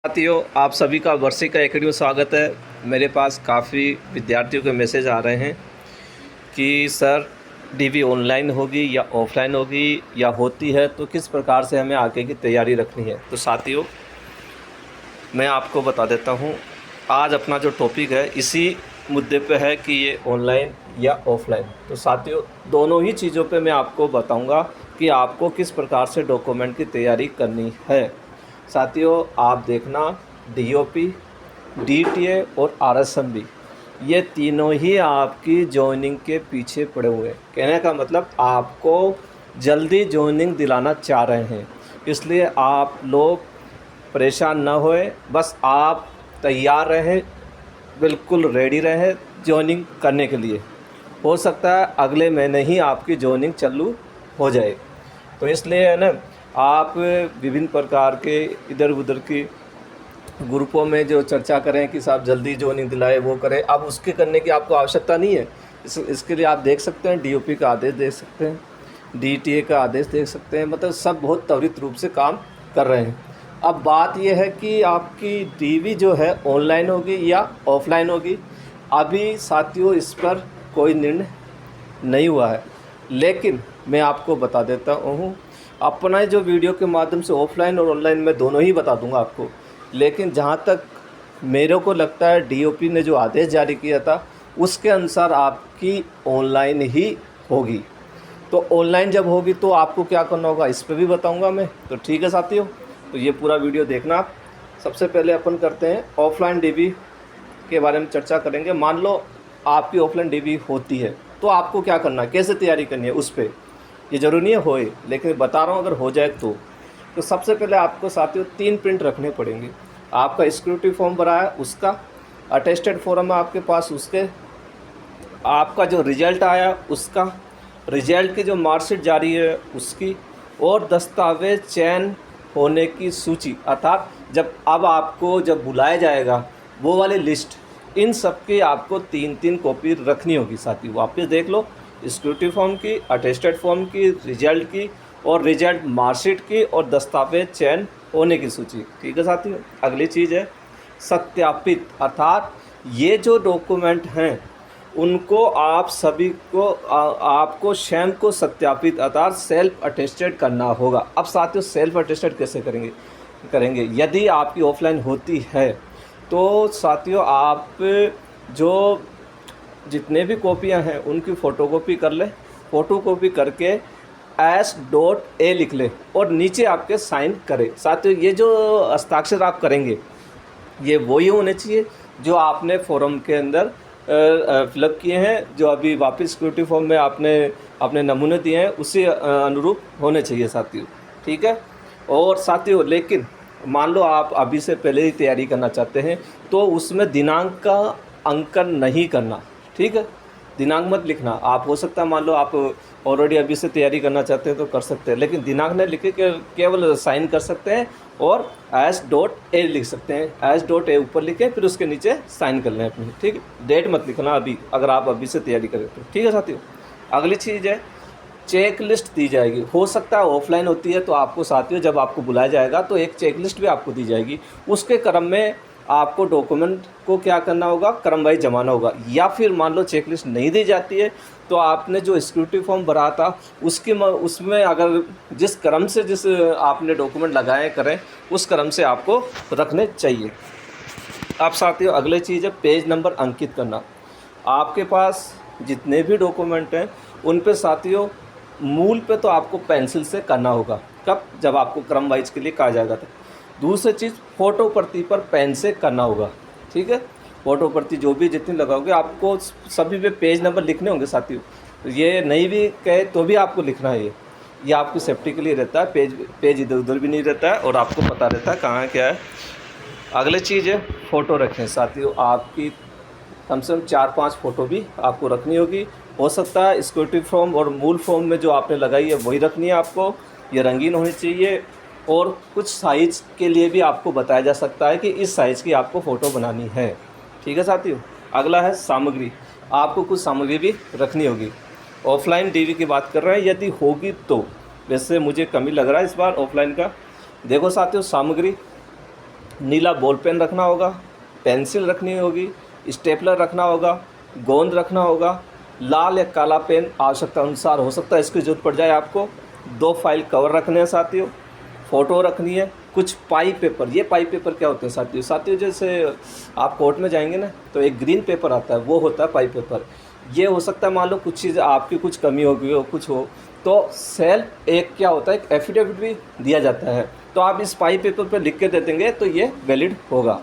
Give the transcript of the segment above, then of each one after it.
साथियों, आप सभी का वर्षिक एकेडमी में स्वागत है। मेरे पास काफ़ी विद्यार्थियों के मैसेज आ रहे हैं कि सर डीवी ऑनलाइन होगी या ऑफलाइन होगी, या होती है तो किस प्रकार से हमें आगे की तैयारी रखनी है। तो साथियों, मैं आपको बता देता हूँ, आज अपना जो टॉपिक है इसी मुद्दे पे है कि ये ऑनलाइन या ऑफलाइन। तो साथियों, दोनों ही चीज़ों पे मैं आपको बताऊँगा कि आपको किस प्रकार से डॉक्यूमेंट की तैयारी करनी है। साथियों, आप देखना, डीओपी, डीटीए और आरएसएमबी, ये तीनों ही आपकी जॉइनिंग के पीछे पड़े हुए हैं। कहने का मतलब आपको जल्दी जॉइनिंग दिलाना चाह रहे हैं, इसलिए आप लोग परेशान ना होए, बस आप तैयार रहें, बिल्कुल रेडी रहें जॉइनिंग करने के लिए। हो सकता है अगले महीने ही आपकी जॉइनिंग चालू हो जाए। तो इसलिए है ना, आप विभिन्न प्रकार के इधर उधर की ग्रुपों में जो चर्चा करें कि साहब जल्दी जॉइनिंग दिलाए, वो करें, अब उसके करने की आपको आवश्यकता नहीं है। इसके लिए आप देख सकते हैं, डीओपी का आदेश देख सकते हैं, डीटीए का आदेश देख सकते हैं, मतलब सब बहुत त्वरित रूप से काम कर रहे हैं। अब बात यह है कि आपकी डीवी जो है ऑनलाइन होगी या ऑफलाइन होगी। अभी साथियों इस पर कोई निर्णय नहीं हुआ है, लेकिन मैं आपको बता देता हूँ, अपना जो वीडियो के माध्यम से ऑफलाइन और ऑनलाइन में दोनों ही बता दूंगा आपको। लेकिन जहाँ तक मेरे को लगता है, डीओपी ने जो आदेश जारी किया था उसके अनुसार आपकी ऑनलाइन ही होगी। तो ऑनलाइन जब होगी तो आपको क्या करना होगा इस पर भी बताऊंगा मैं। तो ठीक है साथियों, तो ये पूरा वीडियो देखना आप। सबसे पहले अपन करते हैं ऑफलाइन डीवी के बारे में चर्चा करेंगे। मान लो आपकी ऑफलाइन डीवी होती है तो आपको क्या करना है, कैसे तैयारी करनी है उस पर। ये ज़रूरी नहीं है होए, लेकिन बता रहा हूँ अगर हो जाए तो सबसे पहले आपको साथियों 3 प्रिंट रखने पड़ेंगे। आपका सिक्योरिटी फॉर्म भरा है उसका, अटेस्टेड फॉर्म है आपके पास उसके, आपका जो रिजल्ट आया उसका, रिजल्ट की जो मार्कशीट जारी है उसकी, और दस्तावेज चयन होने की सूची, अर्थात जब अब आपको जब बुलाया जाएगा वो वाली लिस्ट, इन सब की आपको 3-3 कॉपी रखनी होगी साथी। वापस देख लो, सिक्योरिटी फॉर्म की, अटेस्टेड फॉर्म की, रिजल्ट की, और रिजल्ट मार्कशीट की, और दस्तावेज चयन होने की सूची। ठीक है साथियों, अगली चीज़ है सत्यापित, अर्थात ये जो डॉक्यूमेंट हैं उनको आप सभी को आपको स्वयं को सत्यापित अर्थात सेल्फ अटेस्टेड करना होगा। अब साथियों सेल्फ अटेस्टेड कैसे करेंगे यदि आपकी ऑफलाइन होती है तो साथियों, आप जो जितने भी कॉपियां हैं उनकी फ़ोटोकॉपी कर लें, फ़ोटोकॉपी करके S.A लिख लें और नीचे आपके साइन करें। साथियों ये जो हस्ताक्षर आप करेंगे ये वही होने चाहिए जो आपने फॉर्म के अंदर फिलअप किए हैं, जो अभी वापस सिक्योरिटी फॉर्म में आपने अपने नमूने दिए हैं उसी अनुरूप होने चाहिए साथियों। ठीक है। और साथियों, लेकिन मान लो आप अभी से पहले ही तैयारी करना चाहते हैं तो उसमें दिनांक का अंकन नहीं करना। ठीक है, दिनांक मत लिखना। आप हो सकता है मान लो आप ऑलरेडी अभी से तैयारी करना चाहते हैं तो कर सकते हैं, लेकिन दिनांक नहीं लिख के केवल साइन कर सकते हैं और S.A लिख सकते हैं। S.A ऊपर लिखें, फिर उसके नीचे साइन कर लें अपनी। ठीक है, डेट मत लिखना अभी, अगर आप अभी से तैयारी करें तो। ठीक है साथियों, अगली चीज़ है चेक लिस्ट दी जाएगी। हो सकता है ऑफलाइन होती है तो आपको साथियों जब आपको बुलाया जाएगा तो एक चेक लिस्ट भी आपको दी जाएगी, उसके क्रम में आपको डॉक्यूमेंट को क्या करना होगा, क्रम वाइज जमाना होगा। या फिर मान लो चेक लिस्ट नहीं दी जाती है तो आपने जो सिक्योरिटी फॉर्म भरा था उसमें अगर जिस क्रम से जिस आपने डॉक्यूमेंट लगाए करें उस क्रम से आपको रखने चाहिए। अब साथियों अगले चीज़ है पेज नंबर अंकित करना। आपके पास जितने भी डॉक्यूमेंट हैं उन पे साथियों मूल पे तो आपको पेंसिल से करना होगा। कब, जब आपको क्रम वाइज के लिए कहा जाएगा तो। दूसरी चीज़ फोटो प्रति पर पेन से करना होगा। ठीक है, फोटो प्रति जो भी जितनी लगाओगे आपको सभी पे पेज नंबर लिखने होंगे साथियों। तो ये नहीं भी कहे तो भी आपको लिखना है। ये आपकी सेफ्टी के लिए रहता है, पेज इधर उधर भी नहीं रहता है और आपको पता रहता है कहाँ क्या है। अगली चीज़ है फ़ोटो रखें साथियों। आपकी कम से कम 4-5 फ़ोटो भी आपको रखनी होगी। हो सकता है सिक्योरिटी फॉर्म और मूल फॉर्म में जो आपने लगाई है वही रखनी है आपको, ये रंगीन होनी चाहिए। और कुछ साइज़ के लिए भी आपको बताया जा सकता है कि इस साइज़ की आपको फ़ोटो बनानी है। ठीक है साथियों, अगला है सामग्री। आपको कुछ सामग्री भी रखनी होगी। ऑफलाइन डीवी की बात कर रहे हैं, यदि होगी तो, वैसे मुझे कमी लग रहा है इस बार ऑफलाइन का। देखो साथियों, सामग्री नीला बॉल पेन रखना होगा, पेंसिल रखनी होगी, स्टेपलर रखना होगा, गोंद रखना होगा, लाल या काला पेन आवश्यकता अनुसार हो सकता है इसकी ज़रूरत पड़ जाए आपको। 2 फाइल कवर रखने हैं साथियों, फ़ोटो रखनी है, कुछ पाई पेपर। ये पाई पेपर क्या होते हैं साथियों? साथियों जैसे आप कोर्ट में जाएंगे ना तो एक ग्रीन पेपर आता है, वो होता है पाई पेपर। ये हो सकता है मान लो कुछ चीज़ आपकी कुछ कमी हो गई हो, कुछ हो तो सेल्फ एक क्या होता है, एक एफिडेविट भी दिया जाता है, तो आप इस पाई पेपर पर लिख के दे देंगे तो ये वैलिड होगा।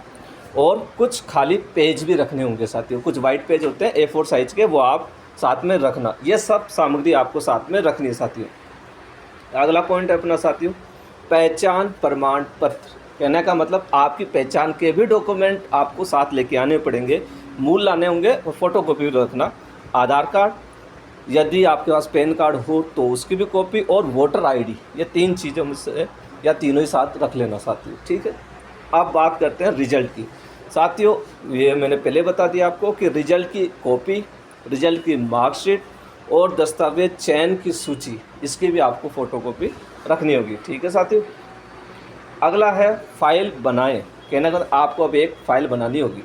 और कुछ खाली पेज भी रखने होंगे साथियों, कुछ वाइट पेज होते हैं A4 साइज़ के, वो आप साथ में रखना। ये सब सामग्री आपको साथ में रखनी है साथियों। अगला पॉइंट है अपना साथियों, पहचान प्रमाण पत्र। कहने का मतलब आपकी पहचान के भी डॉक्यूमेंट आपको साथ लेके आने पड़ेंगे, मूल लाने होंगे और फोटोकॉपी रखना। आधार कार्ड, यदि आपके पास पैन कार्ड हो तो उसकी भी कॉपी, और वोटर आईडी, ये 3 चीज़ें मुझसे या तीनों ही साथ रख लेना साथियों, ठीक है। अब बात करते हैं रिजल्ट की साथियों। ये मैंने पहले बता दिया आपको कि रिजल्ट की कॉपी, रिजल्ट की मार्कशीट और दस्तावेज चयन की सूची, इसकी भी आपको फ़ोटोकॉपी रखनी होगी, ठीक है साथियों। अगला है फ़ाइल बनाएं। कहने का आपको अब एक फ़ाइल बनानी होगी,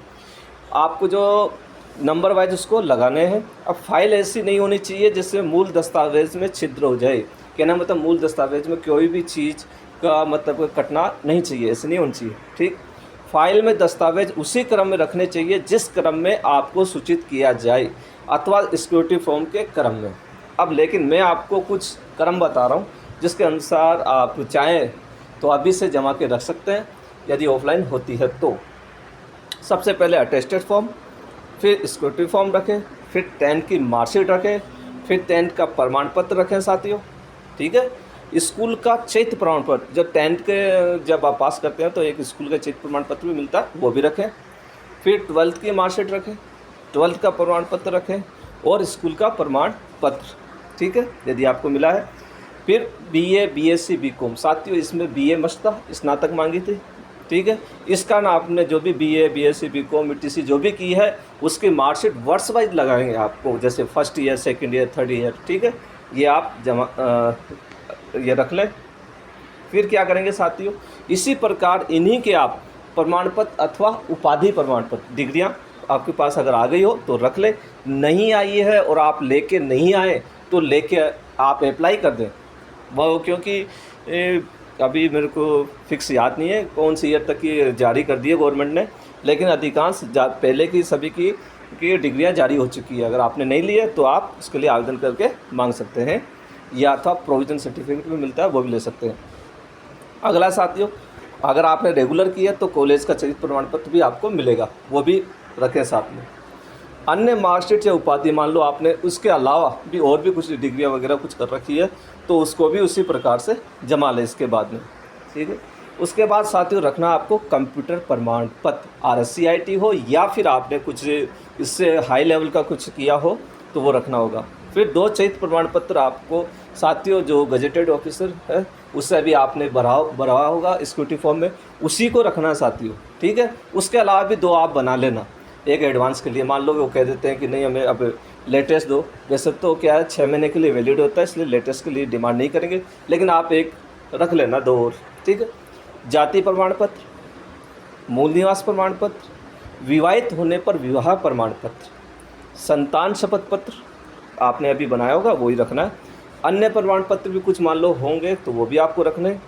आपको जो नंबर वाइज उसको लगाने हैं। अब फाइल ऐसी नहीं होनी चाहिए जिससे मूल दस्तावेज़ में छिद्र हो जाए। कहना मतलब मूल दस्तावेज़ में कोई भी चीज़ का मतलब कटना नहीं चाहिए, ऐसे नहीं होनी चाहिए, ठीक। फाइल में दस्तावेज उसी क्रम में रखने चाहिए जिस क्रम में आपको सूचित किया जाए, अथवा सिक्योरिटी फॉर्म के क्रम में। अब लेकिन मैं आपको कुछ क्रम बता रहा हूँ जिसके अनुसार आप चाहें तो अभी से जमा के रख सकते हैं यदि ऑफलाइन होती है तो। सबसे पहले अटेस्टेड फॉर्म, फिर सिक्योरिटी फॉर्म रखें, फिर 10th की मार्कशीट रखें, फिर 10th का प्रमाण पत्र रखें साथियों, ठीक है। स्कूल का चयनित प्रमाण पत्र, जब 10th के जब आप पास करते हैं तो एक स्कूल का चयनित प्रमाण पत्र भी मिलता है, वो भी रखें। फिर 12th की मार्कशीट रखें, 12th का प्रमाण पत्र रखें और स्कूल का प्रमाण पत्र, ठीक है, यदि आपको मिला है। फिर BA BSc BCom साथियों, इसमें BA मस्ट था, स्नातक मांगी थी, ठीक है। इसका ना आपने जो भी BA BSc BCom ETC जो भी की है उसकी मार्कशीट वर्ष वाइज लगाएंगे आपको, जैसे first year, second year, third year, ठीक है। ये आप जमा ये रख लें। फिर क्या करेंगे साथियों, इसी प्रकार इन्हीं के आप प्रमाण पत्र अथवा उपाधि प्रमाण पत्र, डिग्रियाँ आपके पास अगर आ गई हो तो रख ले, नहीं आई है और आप लेके नहीं आए तो लेके आप अप्लाई कर दें वो, क्योंकि अभी मेरे को फिक्स याद नहीं है कौन सी ईयर तक की जारी कर दी है गवर्नमेंट ने, लेकिन अधिकांश पहले की सभी की डिग्रियां जारी हो चुकी है। अगर आपने नहीं ली है तो आप उसके लिए आवेदन करके मांग सकते हैं, या अथवा प्रोविजन सर्टिफिकेट भी मिलता है, वो भी ले सकते हैं। अगला साथियों, अगर आपने रेगुलर किया तो कॉलेज का चयनित प्रमाण पत्र भी आपको मिलेगा, वो भी रखें साथ में। अन्य मार्कशीट या उपाधि, मान लो आपने उसके अलावा भी और भी कुछ डिग्रियां वगैरह कुछ कर रखी है तो उसको भी उसी प्रकार से जमा लें इसके बाद में, ठीक है। उसके बाद साथियों रखना आपको कंप्यूटर प्रमाण पत्र, RSCIT हो या फिर आपने कुछ इससे हाई लेवल का कुछ किया हो तो वो रखना होगा। फिर 2 चयनित प्रमाण पत्र आपको साथियों जो गजेटेड ऑफिसर है उससे भी आपने भरा होगा सिक्योरिटी फॉर्म में, उसी को रखना है साथियों, ठीक है। उसके अलावा भी 2 आप बना लेना, एक एडवांस के लिए, मान लो वो कह देते हैं कि नहीं हमें अब लेटेस्ट दो, वैसे तो क्या है 6 महीने के लिए वैलिड होता है इसलिए लेटेस्ट के लिए डिमांड नहीं करेंगे, लेकिन आप एक रख लेना 2 और, ठीक है। जाति प्रमाण पत्र, मूल निवास प्रमाण पत्र, विवाहित होने पर विवाह प्रमाण पत्र, संतान शपथ पत्र आपने अभी बनाया होगा वही रखना है। अन्य प्रमाण पत्र भी कुछ मान लो होंगे तो वो भी आपको रखने।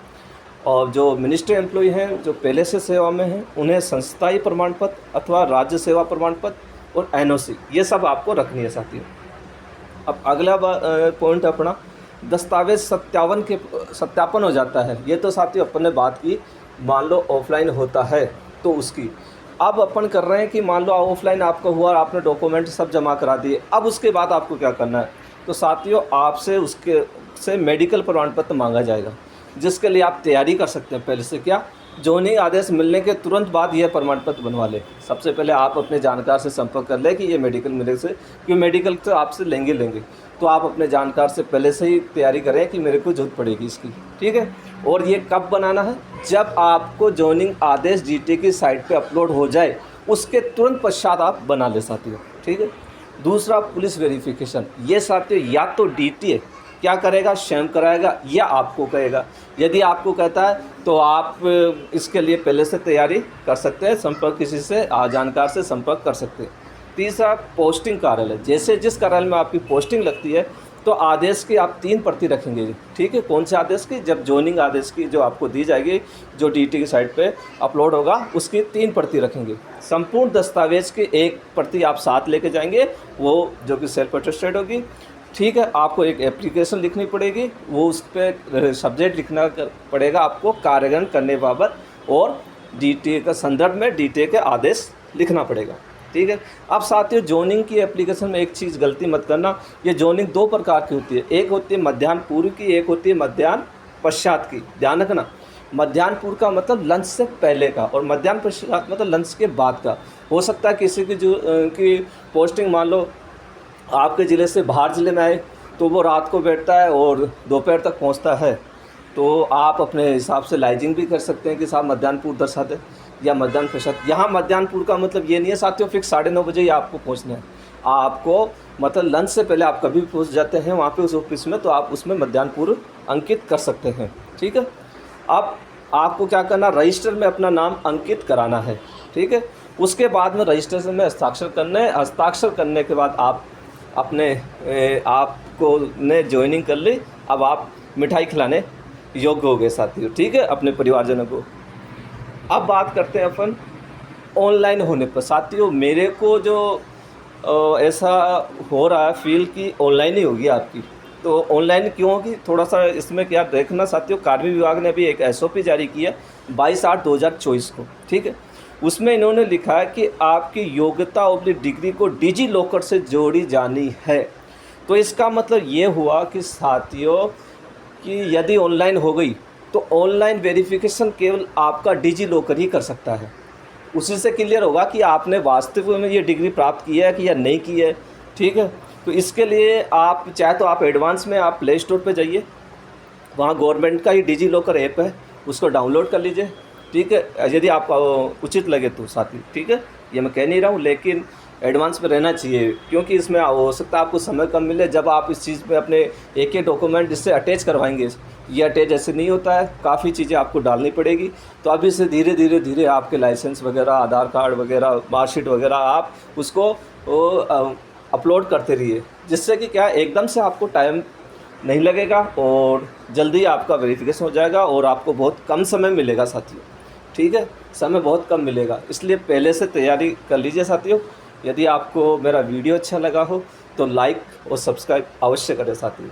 और जो मिनिस्ट्री एम्प्लॉय हैं जो पहले से सेवा में हैं उन्हें संस्थाई प्रमाण पत्र अथवा राज्य सेवा प्रमाण पत्र और NOC, ये सब आपको रखनी है साथियों। अब अगला पॉइंट अपना दस्तावेज सत्यापन हो जाता है। ये तो साथियों अपन ने बात की, मान लो ऑफलाइन होता है तो उसकी। अब अपन कर रहे हैं कि मान लो ऑफलाइन आपका हुआ, आपने डॉक्यूमेंट सब जमा करा दिए, अब उसके बाद आपको क्या करना है, तो साथियों आपसे उसके से मेडिकल प्रमाण पत्र मांगा जाएगा, जिसके लिए आप तैयारी कर सकते हैं पहले से। क्या, जॉइनिंग आदेश मिलने के तुरंत बाद यह प्रमाण पत्र बनवा लें। सबसे पहले आप अपने जानकार से संपर्क कर लें कि ये मेडिकल मिले से, क्योंकि मेडिकल तो आपसे लेंगे, तो आप अपने जानकार से पहले से ही तैयारी करें कि मेरे को जरूरत पड़ेगी इसकी, ठीक है। और ये कब बनाना है, जब आपको जॉइनिंग आदेश GT की साइट पे अपलोड हो जाए उसके तुरंत पश्चात आप बना ले साथियों, ठीक है। दूसरा पुलिस वेरिफिकेशन, ये साथियों या तो DTA क्या करेगा, स्वयं कराएगा या आपको कहेगा। यदि आपको कहता है तो आप इसके लिए पहले से तैयारी कर सकते हैं, संपर्क किसी से जानकार से संपर्क कर सकते हैं। तीसरा, पोस्टिंग कार्यालय, जैसे जिस कार्यालय में आपकी पोस्टिंग लगती है तो आदेश की आप 3 प्रति रखेंगे। ठीक है, कौन से आदेश की? जब जॉइनिंग आदेश की जो आपको दी जाएगी, जो डीटी की साइट पे अपलोड होगा, उसकी 3 प्रति रखेंगे। संपूर्ण दस्तावेज़ की 1 प्रति आप साथ लेके जाएंगे, वो जो कि सेल्फ अटेस्टेड होगी। ठीक है, आपको एक एप्लीकेशन लिखनी पड़ेगी, वो उस पर सब्जेक्ट लिखना पड़ेगा आपको कार्यान्वयन करने बाबत, और डीटी के संदर्भ में डीटी के आदेश लिखना पड़ेगा। ठीक है। अब साथियों, जोनिंग की एप्लीकेशन में एक चीज़ गलती मत करना, ये जोनिंग 2 प्रकार की होती है। एक होती है मध्याह्न पूर्व की, एक होती है मध्याह्न पश्चात की। ध्यान रखना, मध्याह्न पूर्व का मतलब लंच से पहले का, और मध्याह्न पश्चात मतलब लंच के बाद का। हो सकता है किसी की जो की पोस्टिंग मान लो आपके ज़िले से बाहर ज़िले में आए, तो वो रात को बैठता है और दोपहर तक पहुँचता है, तो आप अपने हिसाब से लाइजिंग भी कर सकते हैं कि साहब मध्याह्न पूर्व दर्शाते या मध्याह्न पश्चात। यहाँ मध्याह्न पूर्व का मतलब ये नहीं है साथियों फिक्स 9:30 बजे ही आपको पहुँचना है। आपको मतलब लंच से पहले आप कभी भी पहुँच जाते हैं वहाँ पे उस ऑफिस में, तो आप उसमें मध्याह्न पूर्व अंकित कर सकते हैं। ठीक है। अब आपको क्या करना, रजिस्टर में अपना नाम अंकित कराना है। ठीक है। उसके बाद में रजिस्ट्रेशन में हस्ताक्षर करने, हस्ताक्षर करने के बाद आप अपने आपको ने ज्वाइनिंग कर ली। अब आप मिठाई खिलाने योग्य हो गए साथियों। ठीक है, अपने परिवारजनों को। अब बात करते हैं अपन ऑनलाइन होने पर। साथियों, मेरे को जो ऐसा हो रहा है फील कि ऑनलाइन ही होगी आपकी। तो ऑनलाइन क्यों होगी, थोड़ा सा इसमें क्या देखना साथियों, कार्मिक विभाग ने अभी एक एसओपी जारी की है 22/8/2024 को। ठीक है। उसमें इन्होंने लिखा है कि आपकी योग्यता और डिग्री को डिजी लॉकर से जोड़ी जानी है। तो इसका मतलब ये हुआ कि साथियों कि यदि ऑनलाइन हो गई तो ऑनलाइन वेरिफिकेशन केवल आपका डिजी लॉकर ही कर सकता है। उसी से क्लियर होगा कि आपने वास्तविक में ये डिग्री प्राप्त की है कि या नहीं की है। ठीक है। तो इसके लिए आप चाहे तो आप एडवांस में आप प्ले स्टोर पे जाइए, वहाँ गवर्नमेंट का ही डिजी लॉकर ऐप है, उसको डाउनलोड कर लीजिए। ठीक है, यदि आपको उचित लगे तो साथी। ठीक है, ये मैं कह नहीं रहा हूँ, लेकिन एडवांस में रहना चाहिए, क्योंकि इसमें हो सकता है आपको समय कम मिले। जब आप इस चीज़ में अपने एक डॉक्यूमेंट इससे अटैच करवाएंगे, ये अटैच ऐसे नहीं होता है, काफ़ी चीज़ें आपको डालनी पड़ेगी। तो अभी से धीरे धीरे आपके लाइसेंस वगैरह, आधार कार्ड वगैरह, मार्कशीट वगैरह, आप उसको अपलोड करते रहिए, जिससे कि क्या एकदम से आपको टाइम नहीं लगेगा और जल्दी आपका वेरिफिकेशन हो जाएगा और आपको बहुत कम समय मिलेगा साथियों। ठीक है, समय बहुत कम मिलेगा, इसलिए पहले से तैयारी कर लीजिए साथियों। यदि आपको मेरा वीडियो अच्छा लगा हो तो लाइक और सब्सक्राइब अवश्य करें साथियों।